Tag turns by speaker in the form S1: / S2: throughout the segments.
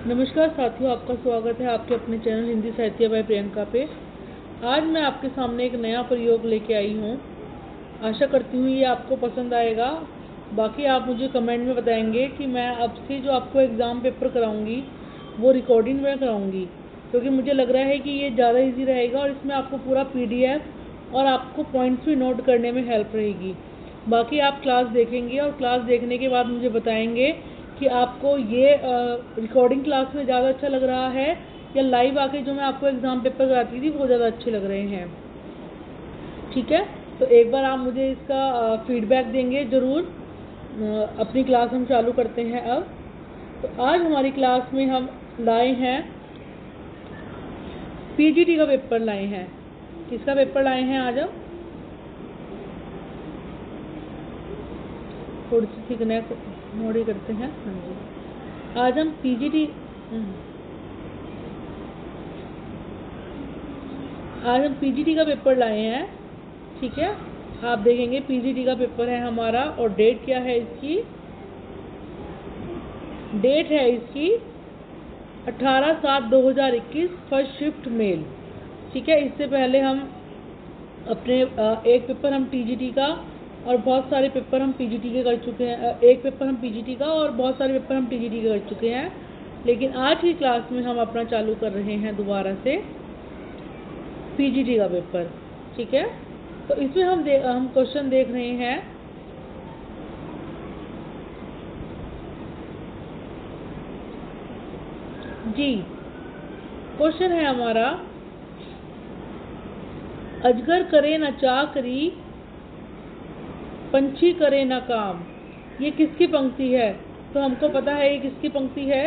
S1: नमस्कार साथियों, आपका स्वागत है आपके अपने चैनल हिंदी साहित्य बाय प्रियंका पे। आज मैं आपके सामने एक नया प्रयोग लेके आई हूँ। आशा करती हूँ ये आपको पसंद आएगा। बाकी आप मुझे कमेंट में बताएंगे कि मैं अब से जो आपको एग्ज़ाम पेपर कराऊंगी वो रिकॉर्डिंग में कराऊंगी, क्योंकि मुझे लग रहा है कि ये ज़्यादा इजी रहेगा और इसमें आपको पूरा PDF और आपको पॉइंट्स भी नोट करने में हेल्प रहेगी। बाकी आप क्लास देखेंगे और क्लास देखने के बाद मुझे बताएंगे कि आपको ये रिकॉर्डिंग क्लास में ज़्यादा अच्छा लग रहा है या लाइव आके जो मैं आपको एग्ज़ाम पेपर कराती थी वो ज़्यादा अच्छे लग रहे हैं। ठीक है, तो एक बार आप मुझे इसका फीडबैक देंगे ज़रूर। अपनी क्लास हम चालू करते हैं अब। तो आज हमारी क्लास में हम लाए हैं PGT का पेपर लाए हैं। किसका पेपर लाए हैं आज हम? थोड़ी सी थिकनेस मोड़ी करते हैं। हाँ जी, आज हम PGT का पेपर लाए हैं। ठीक है, आप देखेंगे PGT का पेपर है हमारा और डेट क्या है इसकी? डेट है इसकी 18/7/2021, फर्स्ट शिफ्ट मेल। ठीक है, इससे पहले हम अपने एक पेपर हम TGT का और बहुत सारे पेपर हम PGT के कर चुके हैं। एक पेपर हम PGT का और बहुत सारे पेपर हम TGT के कर चुके हैं, लेकिन आज की क्लास में हम अपना चालू कर रहे हैं दोबारा से PGT का पेपर। ठीक है, तो इसमें हम क्वेश्चन देख रहे हैं। जी, क्वेश्चन है हमारा, अजगर करे न चाकरी, पंछी करे न काम। ये किसकी पंक्ति है? तो हमको पता है ये किसकी पंक्ति है।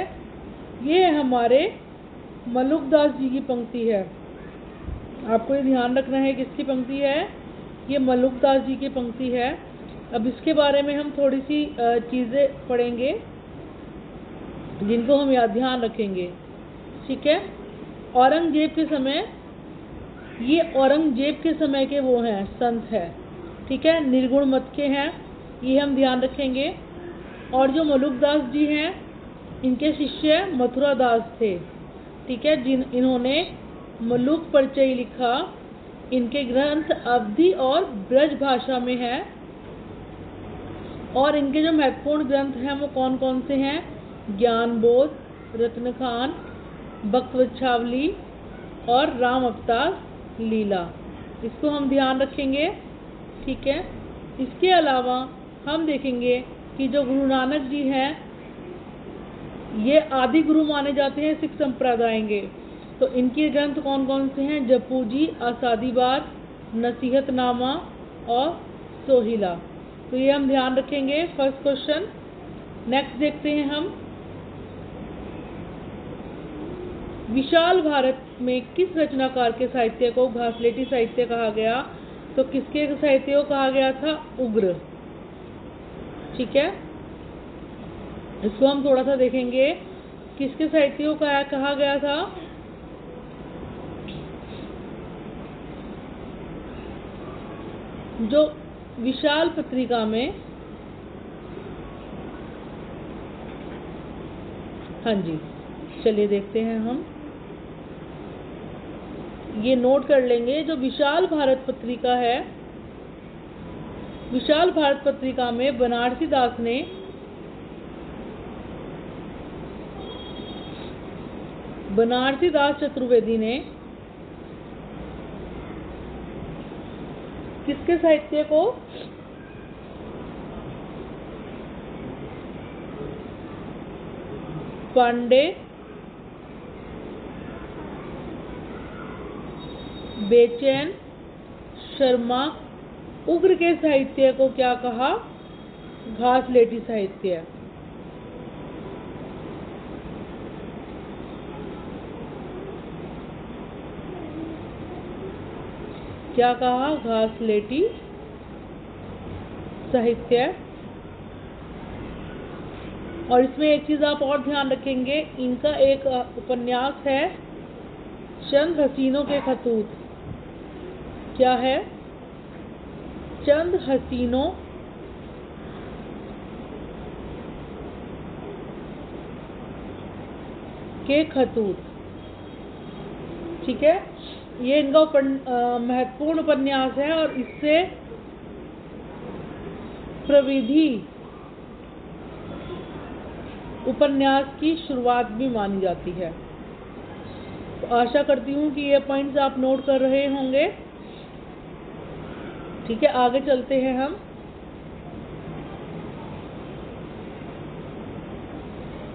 S1: ये हमारे मलुकदास जी की पंक्ति है। आपको ये ध्यान रखना है किसकी पंक्ति है। ये मलुकदास जी की पंक्ति है। अब इसके बारे में हम थोड़ी सी चीज़ें पढ़ेंगे जिनको हम याद ध्यान रखेंगे। ठीक है, औरंगजेब के समय, ये औरंगजेब के समय के वो हैं, संत है। ठीक है, निर्गुण मत के हैं, ये हम ध्यान रखेंगे। और जो मलुकदास जी हैं इनके शिष्य मथुरा दास थे। ठीक है, इन्होंने मलुक परिचय लिखा। इनके ग्रंथ अवधी और ब्रज भाषा में है। और इनके जो महत्वपूर्ण ग्रंथ हैं वो कौन कौन से हैं? ज्ञानबोध, रत्नखान, भक्तवच्छावली और राम अवतार लीला। इसको हम ध्यान रखेंगे। ठीक है, इसके अलावा हम देखेंगे कि जो गुरु नानक जी हैं ये आदि गुरु माने जाते हैं सिख संप्रदाय के। तो इनके ग्रंथ कौन कौन से हैं? जपू जी, आसादीबार, नसीहतनामा और सोहिला। तो ये हम ध्यान रखेंगे, फर्स्ट क्वेश्चन। नेक्स्ट देखते हैं हम, विशाल भारत में किस रचनाकार के साहित्य को घासलेटी साहित्य कहा गया? तो किसके साहित्य को कहा गया था? उग्र। ठीक है, इसको हम थोड़ा सा देखेंगे, किसके साहित्य को कहा गया था? जो विशाल पत्रिका में, हाँ जी, चलिए देखते हैं हम, ये नोट कर लेंगे। जो विशाल भारत पत्रिका है, विशाल भारत पत्रिका में बनारसी दास ने बनारसी दास चतुर्वेदी ने किसके साहित्य को? पांडे, बेचैन, शर्मा, उग्र के साहित्य को क्या कहा? घासलेटी साहित्य। क्या कहा? घासलेटी साहित्य। और इसमें एक चीज आप और ध्यान रखेंगे, इनका एक उपन्यास है चंद हसीनों के खतूत। क्या है? चंद हसीनों के खतूत। ठीक है, ये इनका महत्वपूर्ण उपन्यास है और इससे प्रविधि उपन्यास की शुरुआत भी मानी जाती है। तो आशा करती हूँ कि ये पॉइंट्स आप नोट कर रहे होंगे। ठीक है, आगे चलते हैं हम।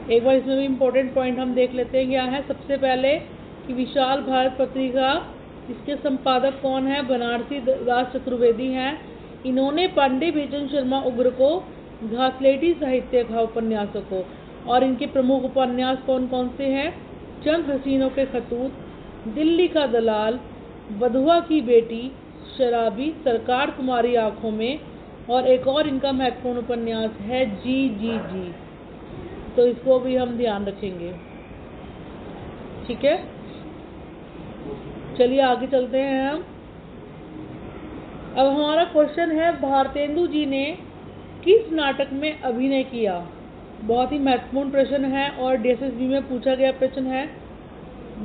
S1: एक बार इसमें भी इम्पोर्टेंट पॉइंट हम देख लेते हैं क्या है। सबसे पहले कि विशाल भारत पत्रिका, इसके संपादक कौन है? बनारसी दास चतुर्वेदी हैं। इन्होंने पांडे बेचन शर्मा उग्र को घासलेटी साहित्य कहा उपन्यासों को। और इनके प्रमुख उपन्यास कौन कौन से हैं? चंद हसीनों के खतूत, दिल्ली का दलाल, बधुआ की बेटी, शराबी, सरकार तुम्हारी आंखों में, और एक और इनका महत्वपूर्ण उपन्यास है जी जी जी। तो इसको भी हम ध्यान रखेंगे। ठीक है, चलिए आगे चलते हैं हम। अब हमारा क्वेश्चन है, भारतेंदु जी ने किस नाटक में अभिनय किया? बहुत ही महत्वपूर्ण प्रश्न है और DSSB में पूछा गया प्रश्न है।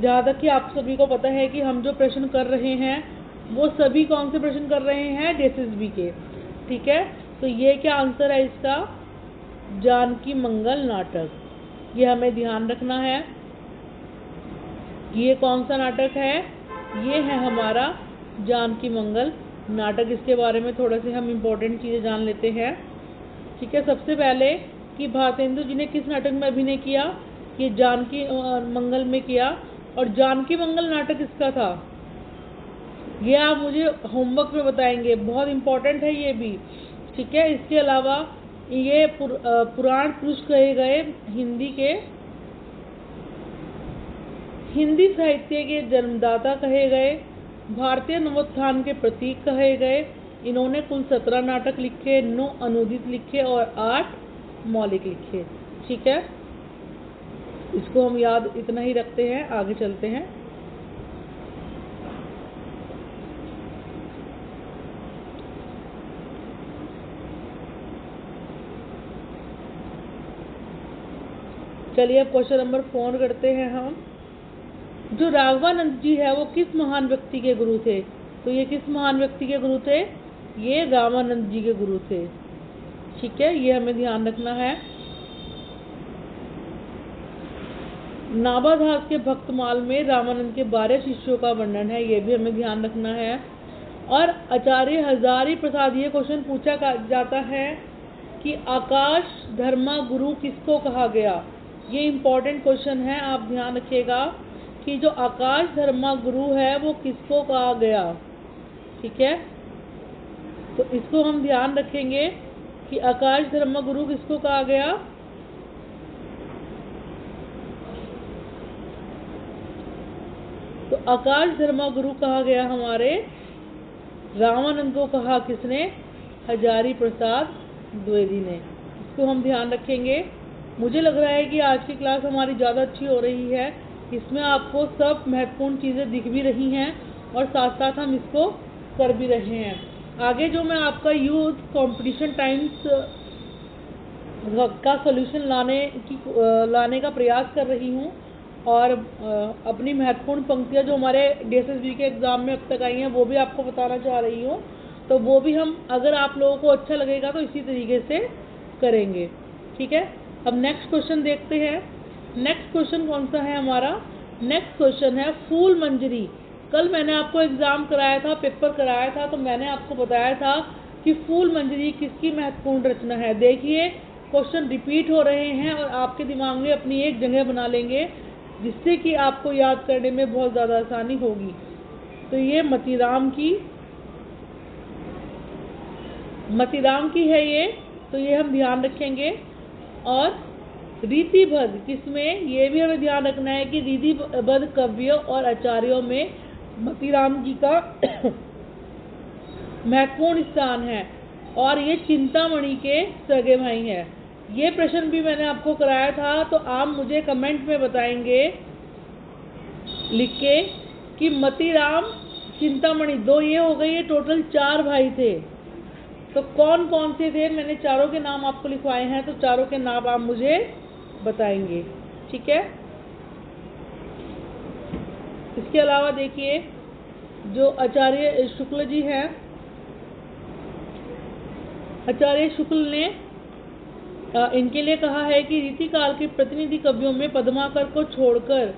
S1: जहाँ तक कि आप सभी को पता है कि हम जो प्रश्न कर रहे हैं वो सभी कौन से प्रश्न कर रहे हैं? DSSB के। ठीक है, तो ये क्या आंसर है इसका? जानकी मंगल नाटक। ये हमें ध्यान रखना है। ये कौन सा नाटक है? ये है हमारा जानकी मंगल नाटक। इसके बारे में थोड़ा से हम इम्पोर्टेंट चीज़ें जान लेते हैं। ठीक है, सबसे पहले कि भारतेंदु जी ने किस नाटक में अभिनय किया? ये जानकी मंगल में किया। और जानकी मंगल नाटक इसका था, ये आप मुझे होमवर्क में बताएंगे, बहुत इम्पोर्टेंट है ये भी। ठीक है, इसके अलावा ये पुराण पुरुष कहे गए, हिंदी साहित्य के जन्मदाता कहे गए, भारतीय नवोत्थान के प्रतीक कहे गए। इन्होंने कुल 17 नाटक लिखे, 9 अनुदित लिखे और 8 मौलिक लिखे। ठीक है, इसको हम याद इतना ही रखते हैं। आगे चलते हैं। चलिए अब क्वेश्चन नंबर 4 करते हैं हम। जो राघवानंद जी है वो किस महान व्यक्ति के गुरु थे? तो ये किस महान व्यक्ति के गुरु थे? ये रामानंद जी के गुरु थे। ठीक है, ये हमें ध्यान रखना है। नाबादास के भक्तमाल में रामानंद के 12 शिष्यों का वर्णन है, ये भी हमें ध्यान रखना है। और आचार्य हजारी प्रसाद, ये क्वेश्चन पूछा जाता है कि आकाश धर्मा गुरु किसको कहा गया? ये इम्पोर्टेंट क्वेश्चन है, आप ध्यान रखिएगा कि जो आकाश धर्मा गुरु है वो किसको कहा गया। ठीक है, तो इसको हम ध्यान रखेंगे कि आकाश धर्मा गुरु किसको कहा गया। तो आकाश धर्मा गुरु कहा गया हमारे रामानंद को। कहा किसने? हजारी प्रसाद द्विवेदी ने। इसको हम ध्यान रखेंगे। मुझे लग रहा है कि आज की क्लास हमारी ज़्यादा अच्छी हो रही है। इसमें आपको सब महत्वपूर्ण चीज़ें दिख भी रही हैं और साथ साथ हम इसको कर भी रहे हैं। आगे जो मैं आपका यूथ कंपटीशन टाइम्स का सॉल्यूशन लाने का प्रयास कर रही हूँ और अपनी महत्वपूर्ण पंक्तियाँ जो हमारे DSSB के एग्ज़ाम में अब तक आई हैं वो भी आपको बताना चाह रही हूँ। तो वो भी हम, अगर आप लोगों को अच्छा लगेगा तो इसी तरीके से करेंगे। ठीक है, अब नेक्स्ट क्वेश्चन देखते हैं। नेक्स्ट क्वेश्चन कौन सा है हमारा? नेक्स्ट क्वेश्चन है फूल मंजरी। कल मैंने आपको एग्ज़ाम कराया था, पेपर कराया था, तो मैंने आपको बताया था कि फूल मंजरी किसकी महत्वपूर्ण रचना है। देखिए क्वेश्चन रिपीट हो रहे हैं और आपके दिमाग में अपनी एक जगह बना लेंगे जिससे कि आपको याद करने में बहुत ज़्यादा आसानी होगी। तो ये मतीराम की है ये, तो ये हम ध्यान रखेंगे। और रीतिबद्ध किसमें? ये भी हमें ध्यान रखना है कि रीतिबद्ध कवियों और आचार्यों में मतीराम जी का महत्वपूर्ण स्थान है और ये चिंतामणि के सगे भाई हैं। ये प्रश्न भी मैंने आपको कराया था, तो आप मुझे कमेंट में बताएंगे लिख के कि मतीराम, चिंतामणि, 2 ये हो गई, ये टोटल 4 भाई थे। तो कौन कौन से थे? मैंने चारों के नाम आपको लिखवाए हैं, तो चारों के नाम आप मुझे बताएंगे। ठीक है, इसके अलावा देखिए जो आचार्य शुक्ल जी हैं, आचार्य शुक्ल ने इनके लिए कहा है कि रीतिकाल के प्रतिनिधि कवियों में पद्माकर को छोड़कर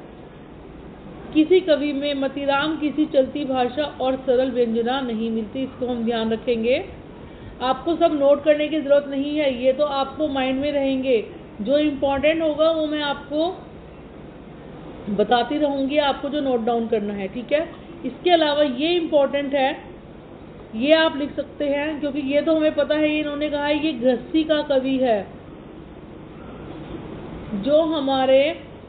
S1: किसी कवि में मतीराम किसी चलती भाषा और सरल व्यंजना नहीं मिलती। इसको हम ध्यान रखेंगे। आपको सब नोट करने की ज़रूरत नहीं है, ये तो आपको माइंड में रहेंगे। जो इम्पोर्टेंट होगा वो मैं आपको बताती रहूँगी, आपको जो नोट डाउन करना है, ठीक है। इसके अलावा ये इम्पोर्टेंट है, ये आप लिख सकते हैं, क्योंकि ये तो हमें पता है, इन्होंने कहा है ये गृहस्थी का कवि है। जो हमारे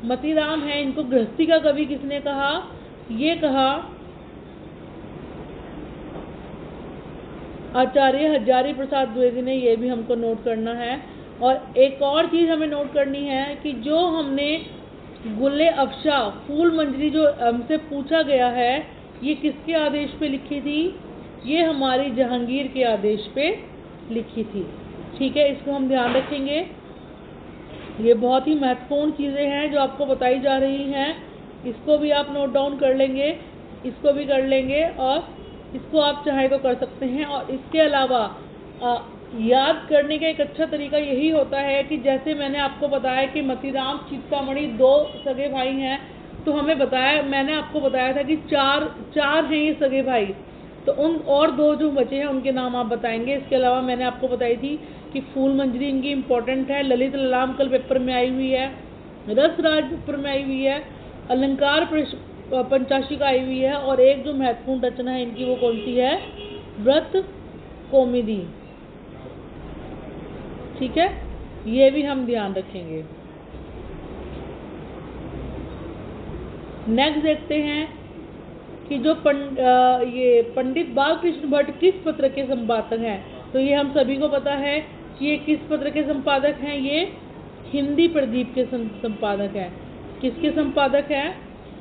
S1: मतीराम है, इनको गृहस्थी का कवि किसने कहा? ये कहा आचार्य हजारी प्रसाद द्विवेदी ने। ये भी हमको नोट करना है। और एक और चीज़ हमें नोट करनी है कि जो हमने गुल्ले अफशा फूल मंजरी जो हमसे पूछा गया है, ये किसके आदेश पे लिखी थी? ये हमारी जहांगीर के आदेश पे लिखी थी, ठीक है। इसको हम ध्यान रखेंगे। ये बहुत ही महत्वपूर्ण चीज़ें हैं जो आपको बताई जा रही हैं। इसको भी आप नोट डाउन कर लेंगे, इसको भी कर लेंगे, और इसको आप चाहे तो कर सकते हैं। और इसके अलावा याद करने का एक अच्छा तरीका यही होता है कि जैसे मैंने आपको बताया कि मतीराम चिंतामणि 2 सगे भाई हैं, तो मैंने आपको बताया था कि चार हैं ये सगे भाई, तो उन और 2 जो बचे हैं उनके नाम आप बताएंगे। इसके अलावा मैंने आपको बताई थी कि फूल मंजरी इनकी इम्पोर्टेंट है, ललित ललाम कल पेपर में आई हुई है, रसराज पेपर में आई हुई है, अलंकार पंचाशिका आई हुई है, और एक जो महत्वपूर्ण रचना है इनकी वो कौन सी है? व्रत कौमुदी, ठीक है। ये भी हम ध्यान रखेंगे। नेक्स्ट देखते हैं कि जो ये पंडित बालकृष्ण भट्ट किस पत्र के संपादक हैं। तो ये हम सभी को पता है कि ये किस पत्र के संपादक हैं? ये हिंदी प्रदीप के संपादक हैं। किसके संपादक हैं?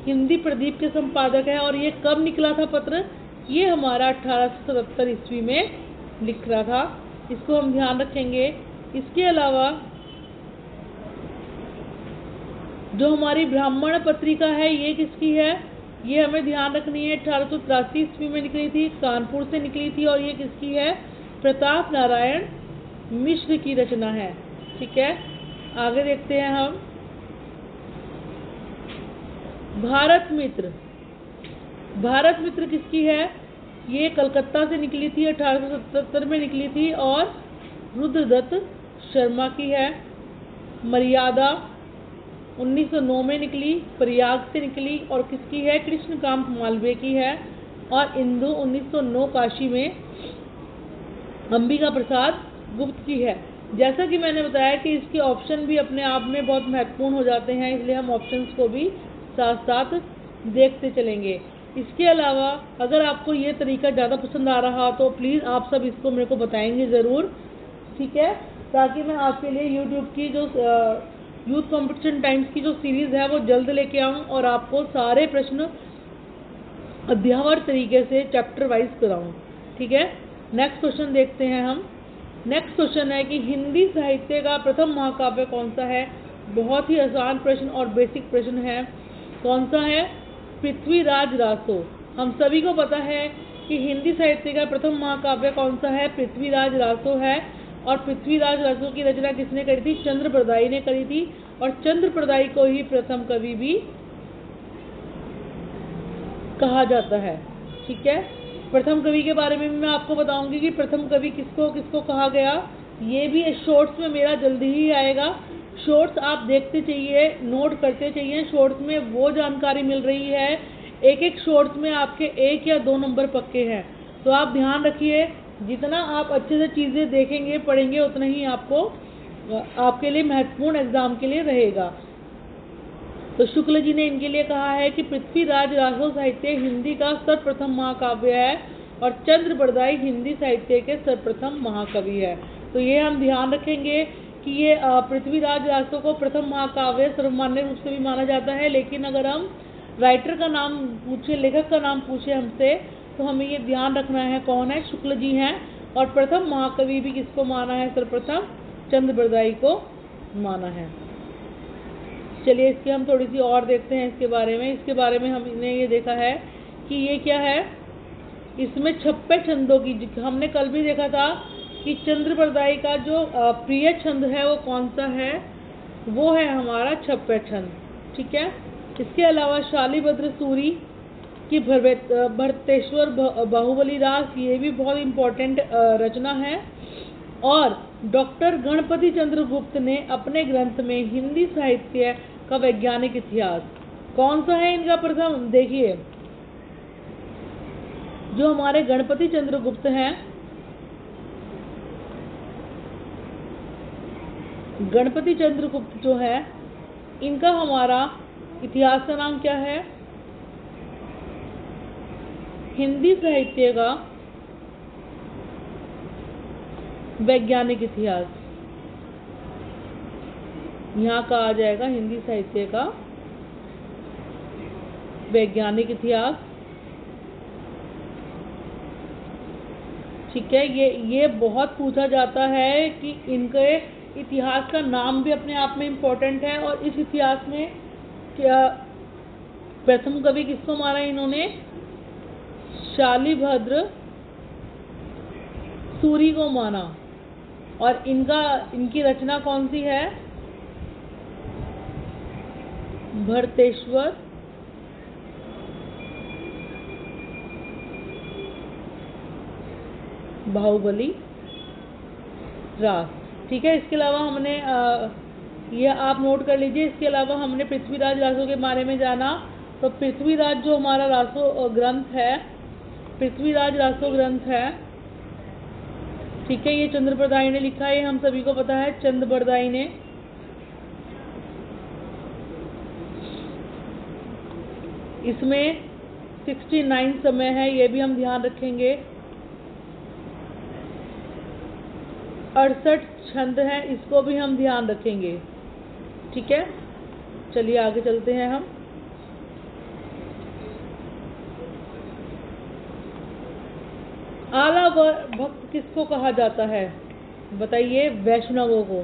S1: हिंदी प्रदीप के संपादक है। और ये कब निकला था पत्र? ये हमारा 1877 ईस्वी में लिख रहा था। इसको हम ध्यान रखेंगे। इसके अलावा जो हमारी ब्राह्मण पत्रिका है, ये किसकी है? ये हमें ध्यान रखनी है। 1883 ईस्वी में निकली थी, कानपुर से निकली थी, और ये किसकी है? प्रताप नारायण मिश्र की रचना है, ठीक है। आगे देखते हैं हम भारत मित्र। भारत मित्र किसकी है? ये कलकत्ता से निकली थी, 1877 में निकली थी, और रुद्रदत्त शर्मा की है। मर्यादा 1909 में निकली, प्रयाग से निकली, और किसकी है? कृष्णकांत मालवीय की है। और इंदु 1909 काशी में अंबिका प्रसाद गुप्त की है। जैसा कि मैंने बताया कि इसके ऑप्शन भी अपने आप में बहुत महत्वपूर्ण हो जाते हैं, इसलिए हम ऑप्शंस को भी साथ साथ देखते चलेंगे। इसके अलावा अगर आपको ये तरीका ज़्यादा पसंद आ रहा तो प्लीज़ आप सब इसको मेरे को बताएंगे ज़रूर, ठीक है, ताकि मैं आपके लिए यूट्यूब की जो यूथ कंपटीशन टाइम्स की जो सीरीज़ है वो जल्द लेके आऊँ और आपको सारे प्रश्न अध्यावर तरीके से चैप्टर वाइज कराऊँ, ठीक है। नेक्स्ट क्वेश्चन देखते हैं हम। नेक्स्ट क्वेश्चन है कि हिंदी साहित्य का प्रथम महाकाव्य कौन सा है? बहुत ही आसान प्रश्न और बेसिक प्रश्न है। कौन सा है? पृथ्वीराज रासो। हम सभी को पता है कि हिंदी साहित्य का प्रथम महाकाव्य कौन सा है? पृथ्वीराज रासो है। और पृथ्वीराज रासो की रचना किसने करी थी? चंद्रप्रदायी ने करी थी। और चंद्रप्रदायी को ही प्रथम कवि भी कहा जाता है, ठीक है। प्रथम कवि के बारे में भी मैं आपको बताऊंगी कि प्रथम कवि किसको किसको कहा गया। ये भी शॉर्ट्स में मेरा जल्दी ही आएगा। शॉर्ट्स आप देखते चाहिए, नोट करते चाहिए। शॉर्ट्स में वो जानकारी मिल रही है, एक एक शॉर्ट्स में आपके 1 या 2 नंबर पक्के हैं। तो आप ध्यान रखिए, जितना आप अच्छे से चीज़ें देखेंगे पढ़ेंगे उतना ही आपके लिए महत्वपूर्ण एग्जाम के लिए रहेगा। तो शुक्ल जी ने इनके लिए कहा है कि पृथ्वीराज रासो साहित्य हिंदी का सर्वप्रथम महाकाव्य है और चंद्रप्रदायी हिंदी साहित्य के सर्वप्रथम महाकवि है। तो ये हम ध्यान रखेंगे कि ये पृथ्वीराज रासो को प्रथम महाकाव्य सर्वमान्य रूप से भी माना जाता है। लेकिन अगर हम राइटर का नाम पूछे, लेखक का नाम पूछे हमसे, तो हमें ये ध्यान रखना है कौन है? शुक्ल जी हैं। और प्रथम महाकवि भी किसको माना है? सर्वप्रथम चंद्रप्रदायी को माना है। चलिए इसकी हम थोड़ी सी और देखते हैं इसके बारे में। इसके बारे में हमने ये देखा है कि ये क्या है, इसमें 56 छंदों की, हमने कल भी देखा था कि चंद्रप्रदायी का जो प्रिय छंद है वो कौन सा है, वो है हमारा 56 छंद। ठीक है। इसके अलावा शालिभद्र सूरी की भरतेश्वर बाहुबली रास, ये भी बहुत इम्पोर्टेंट रचना है। और डॉक्टर गणपति चंद्र गुप्त ने अपने ग्रंथ में हिंदी साहित्य का वैज्ञानिक इतिहास, कौन सा है इनका प्रथम, देखिए जो हमारे गणपति चंद्र गुप्त हैं, गणपति चंद्र गुप्त जो है, इनका हमारा इतिहास का नाम क्या है, हिंदी साहित्य का वैज्ञानिक इतिहास। यहाँ का आ जाएगा हिंदी साहित्य का वैज्ञानिक इतिहास। ठीक है। ये बहुत पूछा जाता है कि इनके इतिहास का नाम भी अपने आप में इम्पोर्टेंट है। और इस इतिहास में क्या प्रथम कवि किसको माना इन्होंने, शालिभद्र सूरी को माना। और इनकी रचना कौन सी है, भरतेश्वर बाहुबली रास। ठीक है। इसके अलावा हमने ये आप नोट कर लीजिए, इसके अलावा हमने पृथ्वीराज रासो के बारे में जाना। तो पृथ्वीराज जो हमारा रासो ग्रंथ है, पृथ्वीराज रासो ग्रंथ है, ठीक है, ये चंद्रप्रदायी ने लिखा है, हम सभी को पता है, चंद्रप्रदायी ने। इसमें 69 समय है, ये भी हम ध्यान रखेंगे। 68 छंद है, इसको भी हम ध्यान रखेंगे। ठीक है। चलिए आगे चलते हैं हम। आला भक्त किसको कहा जाता है, बताइए, वैष्णवों को।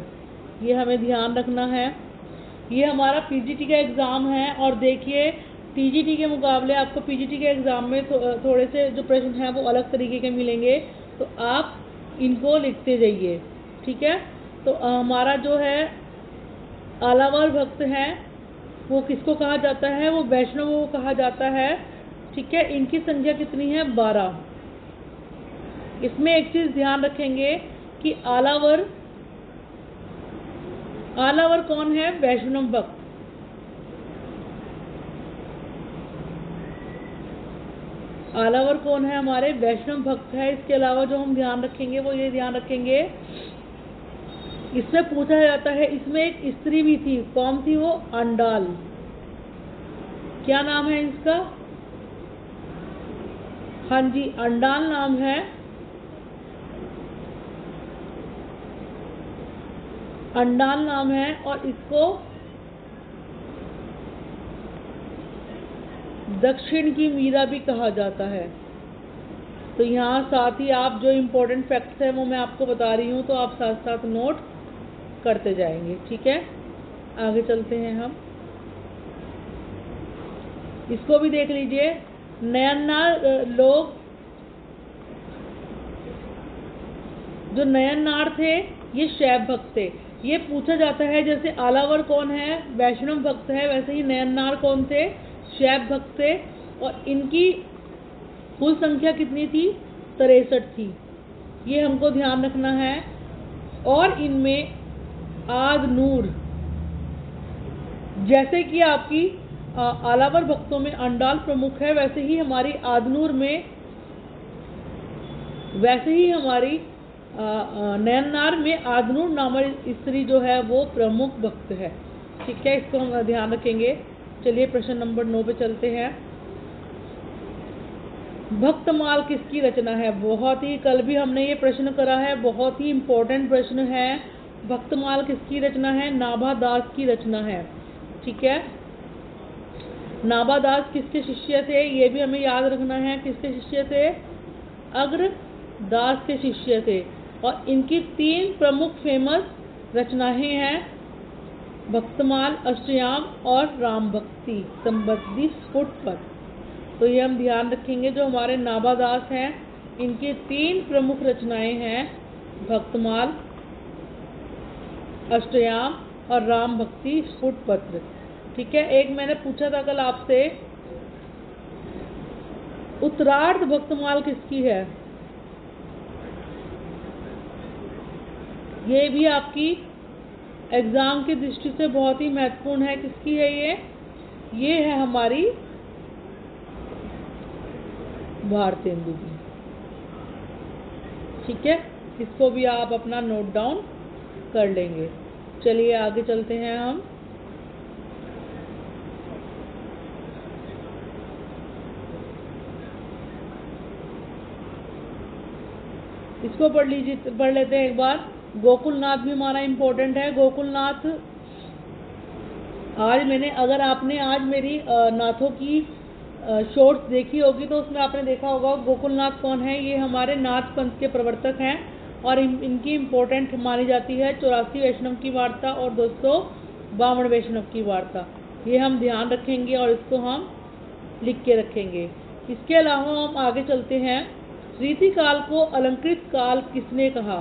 S1: ये हमें ध्यान रखना है। ये हमारा पीजीटी का एग्ज़ाम है। और देखिए टीजीटी के मुकाबले आपको पीजीटी के एग्ज़ाम में थोड़े से जो प्रश्न हैं वो अलग तरीके के मिलेंगे, तो आप इनको लिखते जाइए। ठीक है। तो हमारा जो है आलावाल भक्त हैं, वो किसको कहा जाता है, वो वैष्णवों को कहा जाता है। ठीक है। इनकी संख्या कितनी है, 12। इसमें एक चीज ध्यान रखेंगे कि आलावर कौन है, वैष्णव भक्त। आलावर कौन है, हमारे वैष्णव भक्त है। इसके अलावा जो हम ध्यान रखेंगे वो ये ध्यान रखेंगे, इसमें पूछा जाता है, इसमें एक स्त्री भी थी, कौन थी वो, अंडाल। क्या नाम है इसका, हाँ जी, अंडाल नाम है। अंडाल नाम है। और इसको दक्षिण की मीरा भी कहा जाता है। तो यहाँ साथ ही आप जो इम्पोर्टेंट फैक्ट्स हैं वो मैं आपको बता रही हूँ, तो आप साथ साथ नोट करते जाएंगे। ठीक है। आगे चलते हैं हम, इसको भी देख लीजिए। नयननार लोग, जो नयननार थे ये शैव भक्त थे। ये पूछा जाता है, जैसे आलावर कौन है, वैष्णव भक्त है, वैसे ही नयननार कौन थे, शैव भक्त थे। और इनकी कुल संख्या कितनी थी, 63 थी। ये हमको ध्यान रखना है। और इनमें आद नूर, जैसे कि आपकी आलावर भक्तों में अंडाल प्रमुख है, वैसे ही हमारी आदनूर में, वैसे ही हमारी नयननार में आदनूर नामक स्त्री जो है वो प्रमुख भक्त है। ठीक है। इसको हम ध्यान रखेंगे। चलिए प्रश्न नंबर 9 पे चलते हैं। भक्तमाल किसकी रचना है, बहुत ही, कल भी हमने ये प्रश्न करा है, बहुत ही इम्पोर्टेंट प्रश्न है। भक्तमाल किसकी रचना है, नाभादास की रचना है। ठीक है। नाभादास किसके शिष्य थे, ये भी हमें याद रखना है, किसके शिष्य थे, अग्रदास के शिष्य थे। और इनकी 3 प्रमुख फेमस रचनाएं हैं। भक्तमाल, अष्टयाम और राम भक्ति संबंधी स्फुट पद। तो ये हम ध्यान रखेंगे। जो हमारे नाभादास हैं इनकी 3 प्रमुख रचनाएं हैं, भक्तमाल, अष्टयाम और राम भक्ति स्फुट पत्र। ठीक है। एक मैंने पूछा था कल आपसे, उत्तरार्ध भक्तमाल किसकी है? ये भी आपकी एग्जाम की दृष्टि से बहुत ही महत्वपूर्ण है। किसकी है ये है हमारी भारतेंदु की। ठीक है, इसको भी आप अपना नोट डाउन कर लेंगे। चलिए आगे चलते हैं हम। इसको पढ़ लेते हैं एक बार। गोकुलनाथ भी हमारा इम्पोर्टेंट है। गोकुलनाथ अगर आपने आज मेरी नाथों की शॉर्ट्स देखी होगी तो उसमें आपने देखा होगा गोकुलनाथ कौन है। ये हमारे नाथ पंथ के प्रवर्तक हैं और इनकी इम्पोर्टेंट मानी जाती है 84 वैष्णव की वार्ता और 252 वैष्णव की वार्ता। ये हम ध्यान रखेंगे और इसको हम लिख के रखेंगे। इसके अलावा हम आगे चलते हैं। रीतिकाल को अलंकृत काल किसने कहा?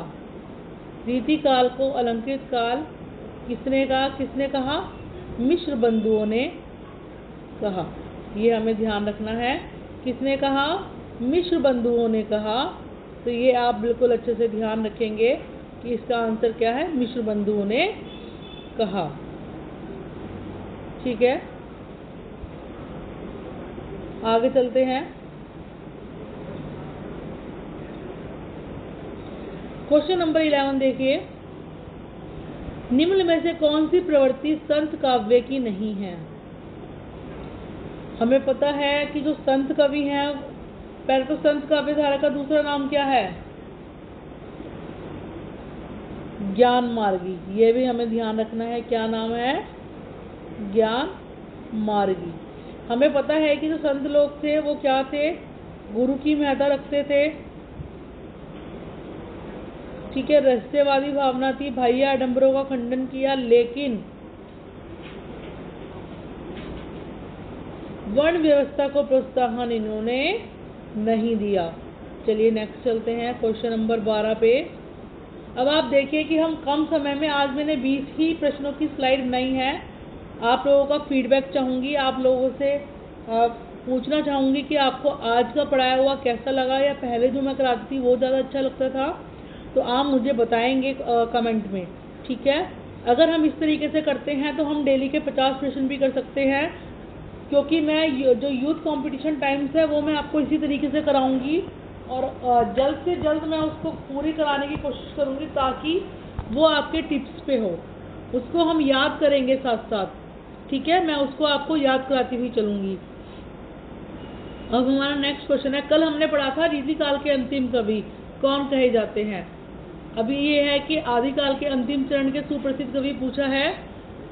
S1: रीतिकाल को अलंकृत काल किसने कहा? मिश्र बंधुओं ने कहा। ये हमें ध्यान रखना है। किसने कहा? मिश्र बंधुओं ने कहा। तो ये आप बिल्कुल अच्छे से ध्यान रखेंगे कि इसका आंसर क्या है, मिश्र बंधुओं ने कहा। ठीक है, आगे चलते हैं। क्वेश्चन नंबर 11 देखिए। निम्न में से कौन सी प्रवृत्ति संत काव्य की नहीं है? हमें पता है कि जो संत कवि हैं, पहले तो संत काव्य धारा का दूसरा नाम क्या है? ज्ञान मार्गी। ये भी हमें ध्यान रखना है। क्या नाम है? ज्ञान मार्गी। हमें पता है कि जो संत लोग थे वो क्या थे? गुरु की महत्ता रखते थे। ठीक है, रहस्यवादी भावना थी, बाह्य आडंबरों का खंडन किया, लेकिन वर्ण व्यवस्था को प्रोत्साहन इन्होंने नहीं दिया। चलिए नेक्स्ट चलते हैं क्वेश्चन नंबर 12 पे। अब आप देखिए कि हम कम समय में, आज मैंने 20 ही प्रश्नों की स्लाइड बनाई है। आप लोगों का फीडबैक चाहूँगी, आप लोगों से पूछना चाहूँगी कि आपको आज का पढ़ाया हुआ कैसा लगा या पहले जो मैं कराती थी वो ज़्यादा अच्छा लगता था। तो आप मुझे बताएंगे कमेंट में। ठीक है, अगर हम इस तरीके से करते हैं तो हम डेली के 50 प्रश्न भी कर सकते हैं, क्योंकि मैं जो यूथ कंपटीशन टाइम्स है वो मैं आपको इसी तरीके से कराऊंगी और जल्द से जल्द मैं उसको पूरी कराने की कोशिश करूंगी ताकि वो आपके टिप्स पे हो। उसको हम याद करेंगे साथ साथ। ठीक है, मैं उसको आपको याद कराती हुई चलूंगी। अब हमारा नेक्स्ट क्वेश्चन है। कल हमने पढ़ा था रीतिकाल के अंतिम कवि कौन कहे जाते हैं। अभी ये है कि आदिकाल के अंतिम चरण के सुप्रसिद्ध कवि पूछा है।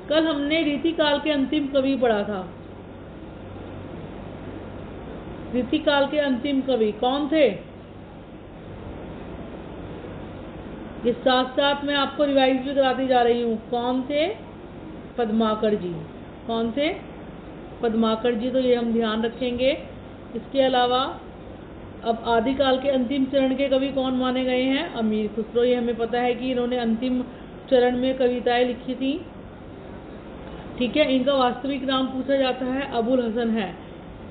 S1: कल हमने रीतिकाल के अंतिम कवि पढ़ा था। रीतिकाल के अंतिम कवि कौन थे? ये साथ साथ मैं आपको रिवाइज भी कराती जा रही हूँ। कौन थे? पद्माकर जी। कौन थे? पद्माकर जी। तो ये हम ध्यान रखेंगे। इसके अलावा अब आदिकाल के अंतिम चरण के कवि कौन माने गए हैं? अमीर खुसरो। ये हमें पता है कि इन्होंने अंतिम चरण में कविताएं लिखी थी। ठीक है, इनका वास्तविक नाम पूछा जाता है अबुल हसन है।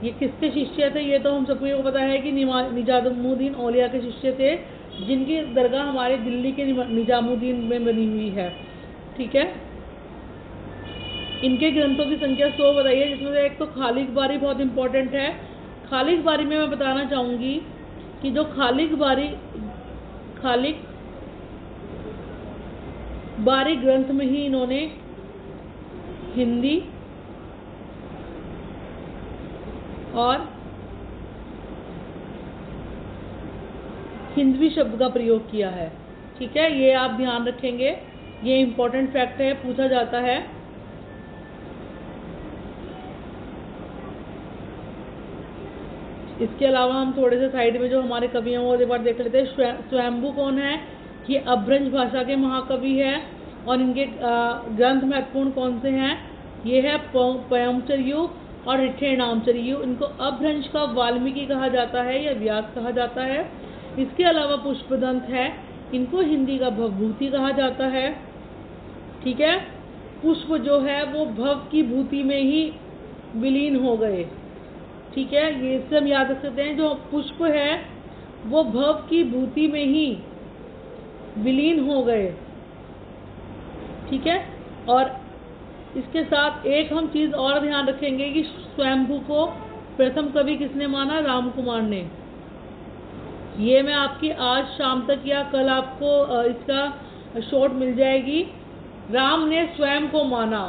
S1: ये किसके शिष्य थे? ये तो हम सबको पता है कि निजामुद्दीन औलिया के शिष्य थे, जिनकी दरगाह हमारे दिल्ली के निजामुद्दीन में बनी हुई है। ठीक है, इनके ग्रंथों की संख्या 100 बताइए, जिसमें से एक तो खालिक बारी बहुत इंपॉर्टेंट है। खालिक बारी में मैं बताना चाहूँगी कि जो खालिक बारी ग्रंथ में ही इन्होंने हिंदी और हिंदवी शब्द का प्रयोग किया है। ठीक है, ये आप ध्यान रखेंगे। ये इंपॉर्टेंट फैक्ट है, पूछा जाता है। इसके अलावा हम थोड़े से साइड में जो हमारे कवि हैं वो एक बार देख लेते हैं। स्वयंभू कौन है? ये अभ्रंश भाषा के महाकवि है। और इनके ग्रंथ महत्वपूर्ण कौन से हैं? ये है पयमचर्यु और ऋठेणामचर्यु। इनको अपभ्रंश का वाल्मीकि कहा जाता है या व्यास कहा जाता है। इसके अलावा पुष्पदंत है, इनको हिंदी का भवभूति कहा जाता है। ठीक है, पुष्प जो है वो भव की भूति में ही विलीन हो गए। ठीक है, ये इससे हम याद रख सकते हैं, जो पुष्प है वो भव की भूति में ही विलीन हो गए। ठीक है, और इसके साथ एक हम चीज और ध्यान रखेंगे कि स्वयंभू को प्रथम कवि किसने माना? राम कुमार ने। ये मैं आपकी आज शाम तक या कल आपको इसका शॉर्ट मिल जाएगी। राम ने स्वयं को माना,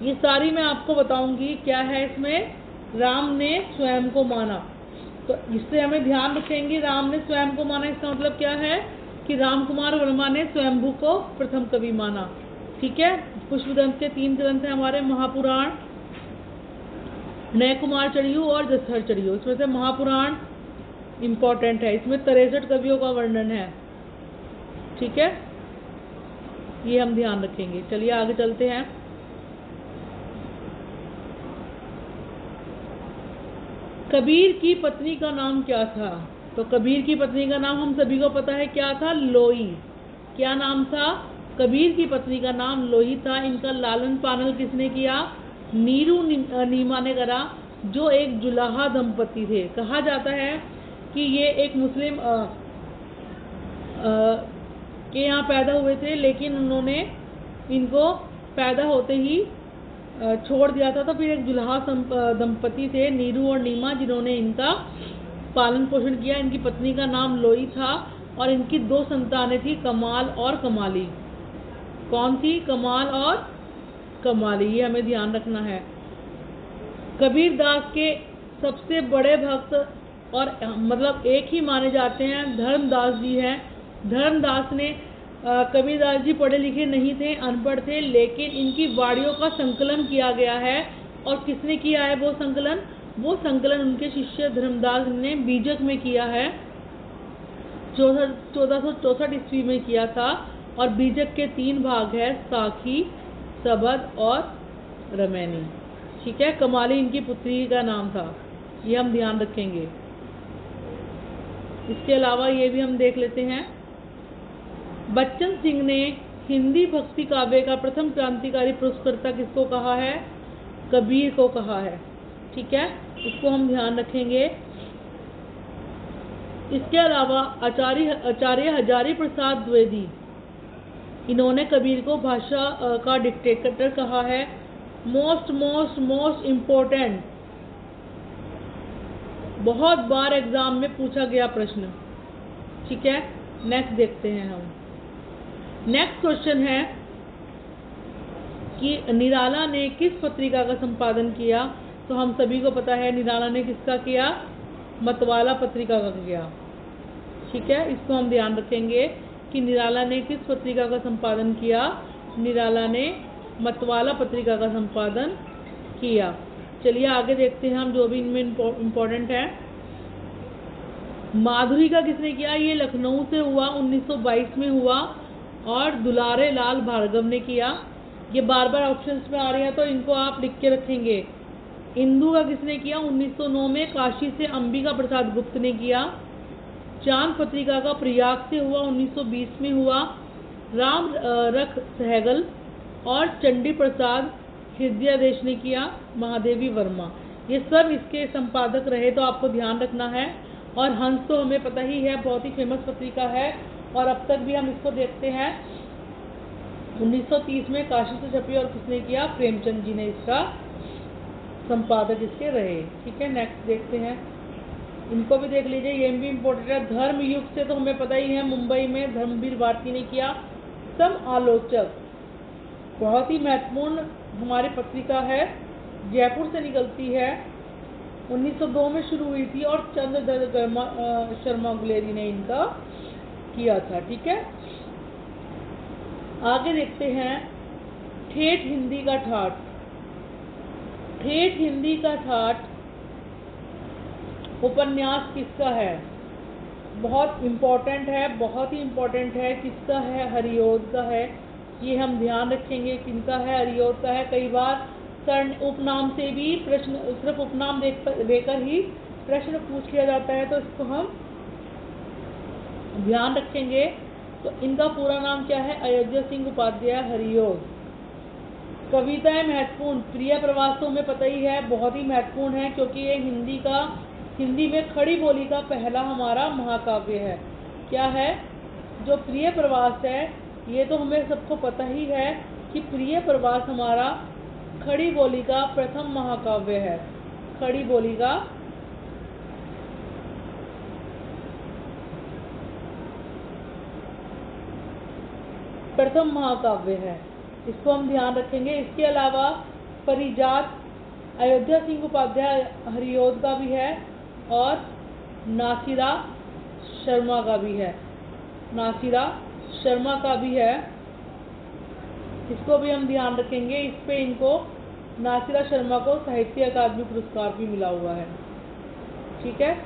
S1: ये सारी मैं आपको बताऊंगी क्या है इसमें। राम ने स्वयं को माना, तो इससे हमें ध्यान रखेंगे राम ने स्वयं को माना, इसका मतलब क्या है कि राम कुमार वर्मा ने स्वयंभू को प्रथम कवि माना। ठीक है, पुष्पदंत के 3 ग्रंथ हैं हमारे, महापुराण, नय कुमार चरियु और जसहर चरियु। इसमें से महापुराण इम्पोर्टेंट है, इसमें 63 कवियों का वर्णन है। ठीक है, ये हम ध्यान रखेंगे। चलिए आगे चलते हैं। कबीर की पत्नी का नाम क्या था? तो कबीर की पत्नी का नाम हम सभी को पता है क्या था? लोई। क्या नाम था? कबीर की पत्नी का नाम लोई था। इनका लालन पालन किसने किया? नीरू नीमा ने करा, जो एक जुलाहा दंपति थे। कहा जाता है कि ये एक मुस्लिम के यहाँ पैदा हुए थे, लेकिन उन्होंने इनको पैदा होते ही छोड़ दिया था। तो फिर एक जुलाहा दंपति थे, नीरू और नीमा, जिन्होंने इनका पालन पोषण किया। इनकी पत्नी का नाम लोई था और इनकी 2 संतानें थी, कमाल और कमाली। कौन थी? कमाल और कमाली, ये हमें ध्यान रखना है। कबीर दास के सबसे बड़े भक्त और मतलब एक ही माने जाते हैं धर्मदास जी हैं। धर्मदास ने कबीरदास जी पढ़े लिखे नहीं थे, अनपढ़ थे, लेकिन इनकी वाणियों का संकलन किया गया है। और किसने किया है वो संकलन? वो संकलन उनके शिष्य धर्मदास ने बीजक में किया है, 1464 ईस्वी में किया था। और बीजक के 3 भाग है, साखी, सबद और रमैनी। ठीक है, कमाली इनकी पुत्री का नाम था, ये हम ध्यान रखेंगे। इसके अलावा ये भी हम देख लेते हैं। बच्चन सिंह ने हिंदी भक्ति काव्य का प्रथम क्रांतिकारी पुरस्कर्ता किसको कहा है? कबीर को कहा है। ठीक है, इसको हम ध्यान रखेंगे। इसके अलावा आचार्य हजारी प्रसाद द्विवेदी, इन्होंने कबीर को भाषा का डिक्टेटर कहा है। मोस्ट इम्पोर्टेंट, बहुत बार एग्जाम में पूछा गया प्रश्न। ठीक है, नेक्स्ट देखते हैं हम। नेक्स्ट क्वेश्चन है कि निराला ने किस पत्रिका का संपादन किया? तो हम सभी को पता है निराला ने किसका किया? मतवाला पत्रिका का किया। ठीक है, इसको हम ध्यान रखेंगे कि निराला ने किस पत्रिका का संपादन किया? निराला ने मतवाला पत्रिका का संपादन किया। चलिए आगे देखते हैं हम जो भी इनमें इम्पोर्टेंट है। माधुरी का किसने किया? ये लखनऊ से हुआ, 1922 में हुआ और दुलारे लाल भार्गव ने किया। ये बार बार ऑप्शंस में आ रहे हैं तो इनको आप लिख के रखेंगे। इंदु का किसने किया? 1909 में काशी से अंबिका प्रसाद गुप्त ने किया। चांद पत्रिका का प्रयाग से हुआ, 1920 में हुआ, राम रख सहगल और चंडी प्रसाद हृदयादेश ने किया, महादेवी वर्मा। ये सब इसके संपादक रहे, तो आपको ध्यान रखना है। और हंस तो हमें पता ही है, बहुत ही फेमस पत्रिका है और अब तक भी हम इसको देखते हैं। 1930 में काशी से छपी और किसने किया? प्रेमचंद जी ने इसका संपादक इसके रहे। ठीक है, नेक्स्ट देखते हैं। इनको भी देख लीजिए, ये भी इम्पोर्टेंट है। धर्म युग से तो हमें पता ही है, मुंबई में धर्मवीर भारती ने किया। सम आलोचक बहुत ही महत्वपूर्ण हमारी पत्रिका है, जयपुर से निकलती है, 1902 में शुरू हुई थी और चंद्रधर शर्मा गुलेरी ने इनका किया था। ठीक है, आगे देखते हैं। ठेठ हिंदी का ठाठ। ठेठ हिंदी का ठाठ उपन्यास किसका है? बहुत इम्पोर्टेंट है, बहुत ही इम्पोर्टेंट है। किसका है? हरिओद का है। ये हम ध्यान रखेंगे किनका है, हरिऔध का है। कई बार सर उपनाम से भी प्रश्न, सिर्फ उपनाम देकर ही प्रश्न पूछ लिया जाता है, तो इसको हम ध्यान रखेंगे। तो इनका पूरा नाम क्या है, अयोध्या सिंह उपाध्याय हरिऔध। कविताएं महत्वपूर्ण, प्रिय प्रवास तो हमें पता ही है, बहुत ही महत्वपूर्ण है क्योंकि ये हिंदी में खड़ी बोली का पहला हमारा महाकाव्य है। क्या है, जो प्रिय प्रवास है, ये तो हमें सबको पता ही है कि प्रिय प्रवास हमारा खड़ी बोली का प्रथम महाकाव्य है। खड़ी बोली का प्रथम महाकाव्य है, इसको हम ध्यान रखेंगे। इसके अलावा परिजात अयोध्या सिंह उपाध्याय हरिऔध का भी है और नासिरा शर्मा का भी है। नासिरा शर्मा का भी है, इसको भी हम ध्यान रखेंगे। इस पे इनको नासिरा शर्मा को साहित्य अकादमी पुरस्कार भी मिला हुआ है। ठीक है,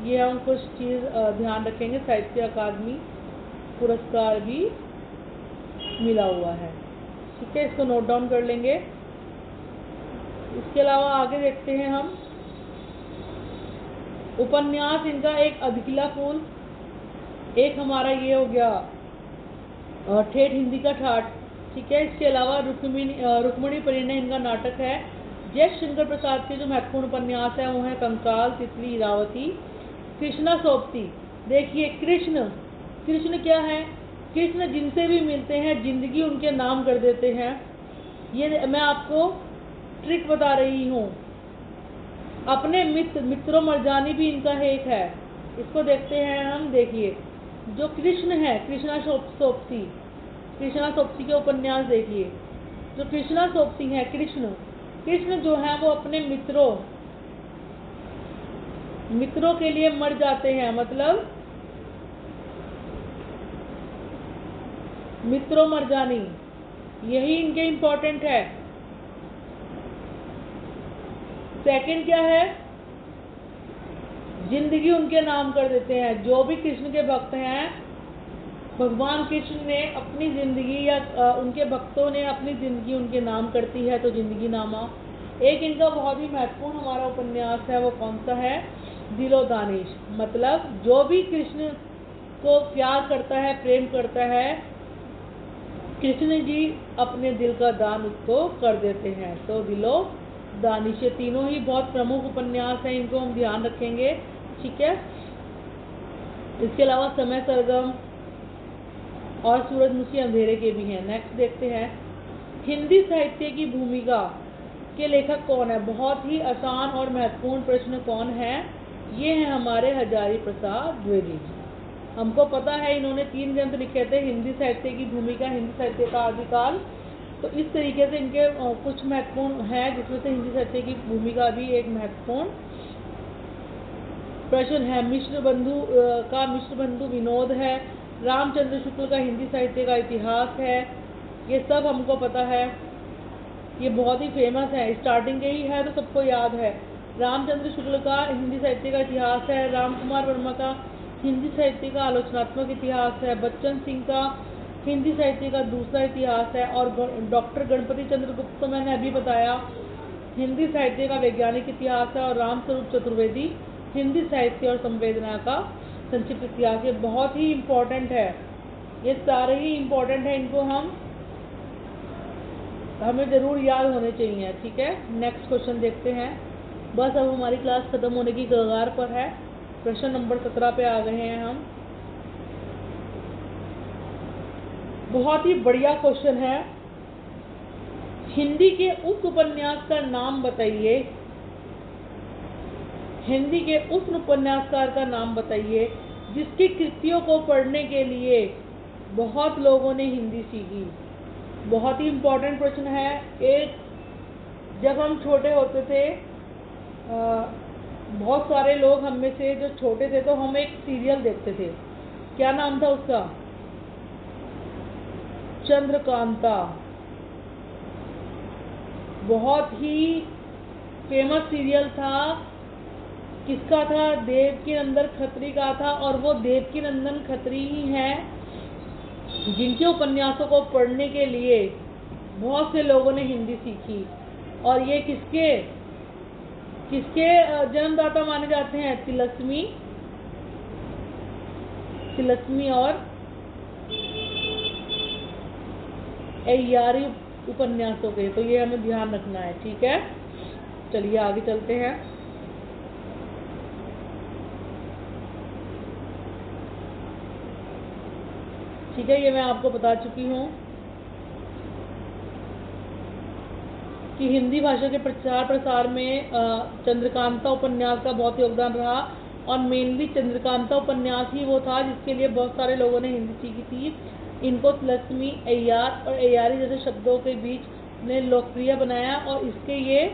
S1: ये हम कुछ चीज़ ध्यान रखेंगे, साहित्य अकादमी पुरस्कार भी मिला हुआ है। ठीक है, इसको नोट डाउन कर लेंगे। इसके अलावा आगे देखते हैं हम उपन्यास। इनका एक अधकिला फूल, एक हमारा ये हो गया ठेठ हिंदी का ठाठ। ठीक है, इसके अलावा रुक्मिणी परिणय इनका नाटक है। जयशंकर प्रसाद के जो महत्वपूर्ण उपन्यास है वो है कंकाल, तितली, इरावती, कृष्णा सोबती। देखिए कृष्ण क्या है, कृष्ण जिनसे भी मिलते हैं जिंदगी उनके नाम कर देते हैं। ये मैं आपको ट्रिक बता रही हूँ। अपने मित्रों मरजानी भी इनका एक है, इसको देखते हैं हम। देखिए जो कृष्ण है, कृष्णा सोबती के उपन्यास देखिए। जो कृष्णा सोबती है, कृष्ण जो है वो अपने मित्रों के लिए मर जाते हैं, मतलब मित्रों मरजानी, यही इनके इम्पोर्टेंट है। सेकंड क्या है, जिंदगी उनके नाम कर देते हैं। जो भी कृष्ण के भक्त हैं, भगवान कृष्ण ने अपनी जिंदगी या उनके भक्तों ने अपनी जिंदगी उनके नाम करती है, तो जिंदगी नामा। एक इनका बहुत ही महत्वपूर्ण हमारा उपन्यास है, वो कौन सा है, दिलो दानिश। मतलब जो भी कृष्ण को प्यार करता है, प्रेम करता है, कृष्ण जी अपने दिल का दान उसको कर देते हैं, तो दिलो दानिश। ये तीनों ही बहुत प्रमुख उपन्यास हैं, इनको हम ध्यान रखेंगे। ठीक है, इसके अलावा समय सरगम और सूरजमुखी अंधेरे के भी हैं। नेक्स्ट देखते हैं, हिंदी साहित्य की भूमिका के लेखक कौन है। बहुत ही आसान और महत्वपूर्ण प्रश्न, कौन है, ये है हमारे हजारी प्रसाद द्विवेदी जी। हमको पता है इन्होंने 3 ग्रंथ लिखे थे, हिंदी साहित्य की भूमिका, हिंदी साहित्य का आदिकाल। तो इस तरीके से इनके कुछ महत्वपूर्ण है, जिसमें से हिंदी साहित्य की भूमिका भी एक महत्वपूर्ण प्रश्न है। मिश्र बंधु विनोद है। रामचंद्र शुक्ल का हिंदी साहित्य का इतिहास है। ये सब हमको पता है, ये बहुत ही फेमस है, स्टार्टिंग के ही है तो सबको याद है। रामचंद्र शुक्ल का हिंदी साहित्य का इतिहास है। राम कुमार वर्मा का हिंदी साहित्य का आलोचनात्मक इतिहास है। बच्चन सिंह का हिंदी साहित्य का दूसरा इतिहास है। और डॉक्टर गणपति चंद्र गुप्त को मैंने अभी बताया, हिंदी साहित्य का वैज्ञानिक इतिहास है। और रामस्वरूप चतुर्वेदी हिंदी साहित्य और संवेदना का संक्षिप्त इतिहास। ये बहुत ही इम्पोर्टेंट है, ये सारे ही इम्पोर्टेंट है, इनको हमें ज़रूर याद होने चाहिए। ठीक है, नेक्स्ट क्वेश्चन देखते हैं। बस अब हमारी क्लास खत्म होने की कगार पर है। प्रश्न नंबर 17 पे आ गए हैं हम। बहुत ही बढ़िया क्वेश्चन है। हिंदी के उस उपन्यास का नाम बताइए, हिंदी के उस उपन्यासकार का नाम बताइए जिसकी कृतियों को पढ़ने के लिए बहुत लोगों ने हिंदी सीखी। बहुत ही इम्पोर्टेंट प्रश्न है। एक, जब हम छोटे होते थे, बहुत सारे लोग हम में से जो छोटे थे, तो हम एक सीरियल देखते थे। क्या नाम था उसका, चंद्रकांता। बहुत ही फेमस सीरियल था। किसका था, देवकीनंदन खत्री का था। और वो देवकीनंदन खत्री ही हैं जिनके उपन्यासों को पढ़ने के लिए बहुत से लोगों ने हिंदी सीखी। और ये किसके किसके जन्मदाता माने जाते हैं? तिलस्मी और अय्यारी उपन्यासों के। तो ये हमें ध्यान रखना है, ठीक है। चलिए आगे चलते हैं। ठीक है, ये मैं आपको बता चुकी हूँ कि हिंदी भाषा के प्रचार प्रसार में चंद्रकांता उपन्यास का बहुत योगदान रहा। और मेनली चंद्रकांता उपन्यास ही वो था जिसके लिए बहुत सारे लोगों ने हिंदी सीखी थी। इनको तिलस्मी, अय्यार और अय्यारी जैसे शब्दों के बीच ने लोकप्रिय बनाया और इसके ये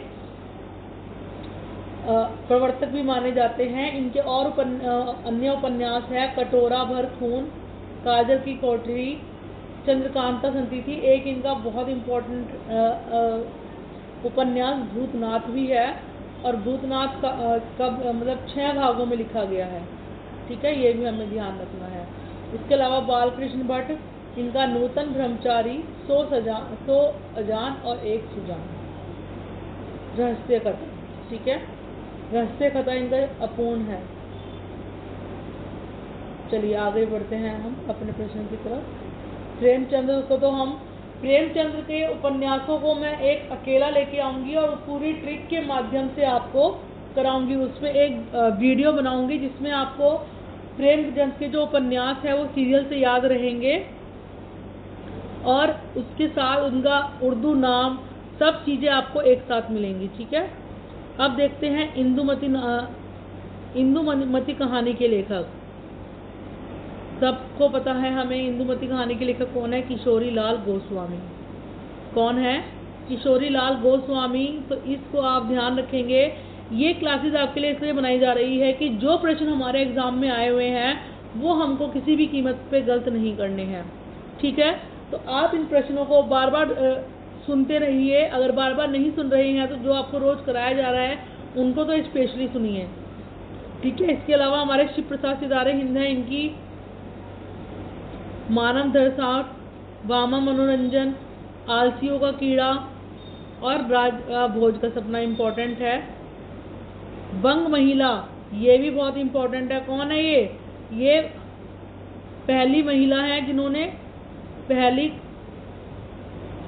S1: प्रवर्तक भी माने जाते हैं। इनके और अन्य उपन्यास है कटोरा भर खून, काजल की कोठरी, चंद्रकांता संतति। एक इनका बहुत इम्पोर्टेंट उपन्यास भूतनाथ भी है। और भूतनाथ का मतलब 6 भागों में लिखा गया है, ठीक है। ये भी हमें ध्यान रखना है। इसके अलावा बालकृष्ण भट्ट, इनका नूतन ब्रह्मचारी, 100 अजान और 1 सुजान, रहस्य कथा, ठीक है। रहस्य कथा इनका अपूर्ण है। चलिए आगे बढ़ते हैं हम अपने प्रश्न की तरफ। प्रेमचंद्र को तो हम प्रेमचंद्र के उपन्यासों को मैं एक अकेला लेके आऊंगी और पूरी ट्रिक के माध्यम से आपको कराऊंगी। उसमें एक वीडियो बनाऊंगी जिसमें आपको प्रेमचंद्र के जो उपन्यास है वो सीरियल से याद रहेंगे और उसके साथ उनका उर्दू नाम, सब चीज़ें आपको एक साथ मिलेंगी, ठीक है। अब देखते हैं इंदुमती कहानी के लेखक। सबको पता है हमें इंदुमती कहानी के लेखक कौन है? किशोरी लाल गोस्वामी। कौन है? किशोरी लाल गोस्वामी। तो इसको आप ध्यान रखेंगे। ये क्लासेस आपके लिए इसलिए बनाई जा रही है कि जो प्रश्न हमारे एग्जाम में आए हुए हैं वो हमको किसी भी कीमत पे गलत नहीं करने हैं, ठीक है। तो आप इन प्रश्नों को बार बार सुनते रहिए। अगर बार बार नहीं सुन रहे हैं तो जो आपको रोज कराया जा रहा है उनको तो स्पेशली सुनिए, ठीक है। इसके अलावा हमारे शिव प्रसाद सितारे हिंद हैं, इनकी मानव दरसाट, वामा मनोरंजन, आलसियों का कीड़ा और राज भोज का सपना इम्पोर्टेंट है। बंग महिला, ये भी बहुत इम्पोर्टेंट है। कौन है ये? ये पहली महिला है जिन्होंने पहली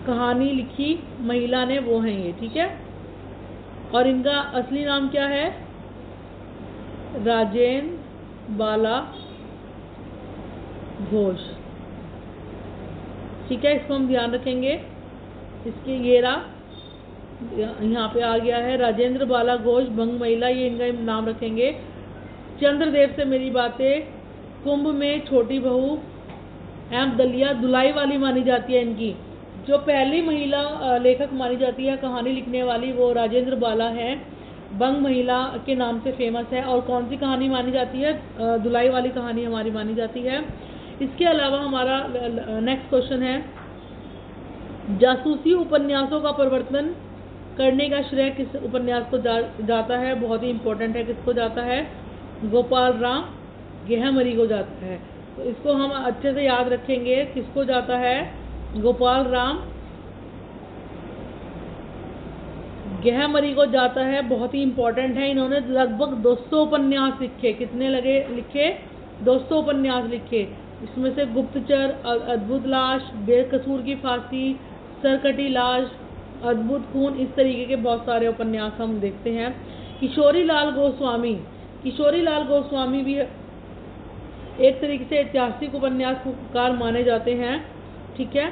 S1: कहानी लिखी, महिला ने, वो हैं ये, ठीक है। और इनका असली नाम क्या है? राजेंद्र बाला घोष, ठीक है। इसको हम ध्यान रखेंगे। इसके येरा यहाँ पे आ गया है, राजेंद्र बाला घोष, भंग महिला, ये इनका नाम रखेंगे। चंद्रदेव से मेरी बातें, कुंभ में छोटी बहू, एम दलिया, दुलाई वाली मानी जाती है इनकी। जो पहली महिला लेखक मानी जाती है कहानी लिखने वाली वो राजेंद्र बाला है, बंग महिला के नाम से फेमस है। और कौन सी कहानी मानी जाती है? दुलाई वाली कहानी हमारी मानी जाती है। इसके अलावा हमारा नेक्स्ट क्वेश्चन है, जासूसी उपन्यासों का प्रवर्तन करने का श्रेय किस उपन्यास को जाता है? बहुत ही इम्पोर्टेंट है। किसको जाता है? गोपाल राम गेहमरी को जाता है। तो इसको हम अच्छे से याद रखेंगे। किसको जाता है? गोपाल राम गेहमरी को जाता है। बहुत ही इम्पोर्टेंट है। इन्होंने लगभग 200 उपन्यास लिखे। कितने लिखे? 200 उपन्यास लिखे। इसमें से गुप्तचर, अद्भुत लाश, बेकसूर की फांसी, सरकटी लाश, अद्भुत खून, इस तरीके के बहुत सारे उपन्यास हम देखते हैं। किशोरी लाल गोस्वामी भी एक तरीके से ऐतिहासिक उपन्यासकार माने जाते हैं, ठीक है।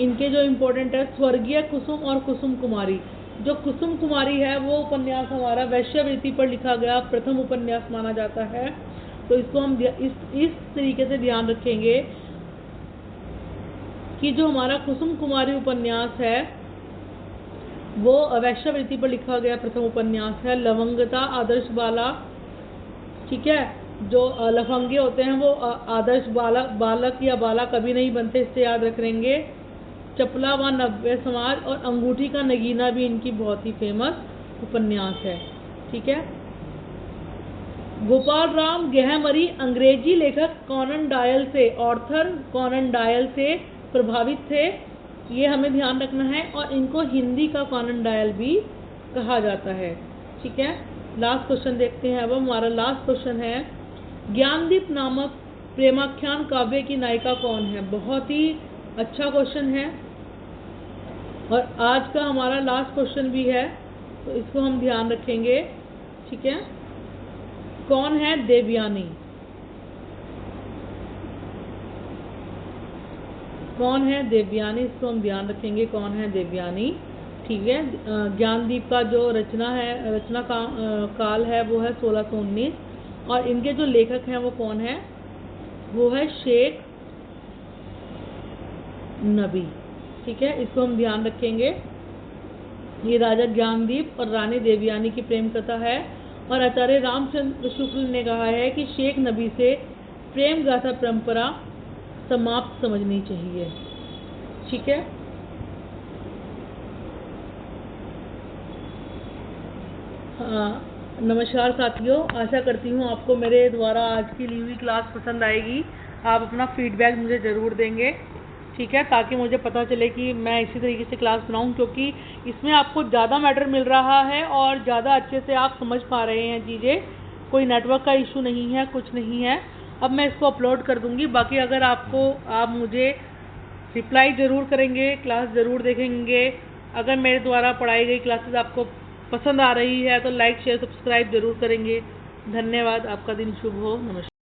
S1: इनके जो इम्पोर्टेंट है, स्वर्गीय कुसुम और कुसुम कुमारी। जो कुसुम कुमारी है वो उपन्यास हमारा वैश्यवृत्ति पर लिखा गया प्रथम उपन्यास माना जाता है। तो इसको हम इस तरीके से ध्यान रखेंगे कि जो हमारा कुसुम कुमारी उपन्यास है वो वैश्यवृत्ति पर लिखा गया प्रथम उपन्यास है। लवंगता आदर्श बाला, ठीक है। जो लफंगे होते हैं वो आदर्श बालक या बाला कभी नहीं बनते, इससे याद रखेंगे। चपला व नव्य समाज और अंगूठी का नगीना भी इनकी बहुत ही फेमस उपन्यास है, ठीक है। गोपाल राम गहमरी अंग्रेजी लेखक कॉनन डॉयल से, ऑर्थर कॉनन डॉयल से प्रभावित थे, ये हमें ध्यान रखना है। और इनको हिंदी का कॉनन डॉयल भी कहा जाता है। ठीक है, लास्ट क्वेश्चन देखते हैं। अब हमारा लास्ट क्वेश्चन है, ज्ञानदीप नामक प्रेमाख्यान काव्य की नायिका कौन है? बहुत ही अच्छा क्वेश्चन है और आज का हमारा लास्ट क्वेश्चन भी है, तो इसको हम ध्यान रखेंगे। ठीक है, कौन है देवयानी? कौन है देवयानी? इसको हम ध्यान रखेंगे, कौन है देवयानी। ठीक है, ज्ञानदीप का जो रचना काल है वो है 1619 और इनके जो लेखक हैं वो कौन है? वो है शेख नबी। ठीक है, इसको हम ध्यान रखेंगे। ये राजा ज्ञानदीप और रानी देवयानी की प्रेम कथा है और आचार्य रामचंद्र शुक्ल ने कहा है कि शेख नबी से प्रेम गाथा परंपरा समाप्त समझनी चाहिए। ठीक है, नमस्कार साथियों, आशा करती हूँ आपको मेरे द्वारा आज की ली हुई क्लास पसंद आएगी। आप अपना फीडबैक मुझे ज़रूर देंगे। ठीक है, ताकि मुझे पता चले कि मैं इसी तरीके से क्लास बनाऊं, क्योंकि इसमें आपको ज़्यादा मैटर मिल रहा है और ज़्यादा अच्छे से आप समझ पा रहे हैं चीज़ें। कोई नेटवर्क का इशू नहीं है, कुछ नहीं है। अब मैं इसको अपलोड कर दूंगी। बाकी अगर आप मुझे रिप्लाई ज़रूर करेंगे, क्लास ज़रूर देखेंगे। अगर मेरे द्वारा पढ़ाई गई क्लासेस आपको पसंद आ रही है तो लाइक शेयर सब्सक्राइब ज़रूर करेंगे। धन्यवाद, आपका दिन शुभ हो। नमस्कार।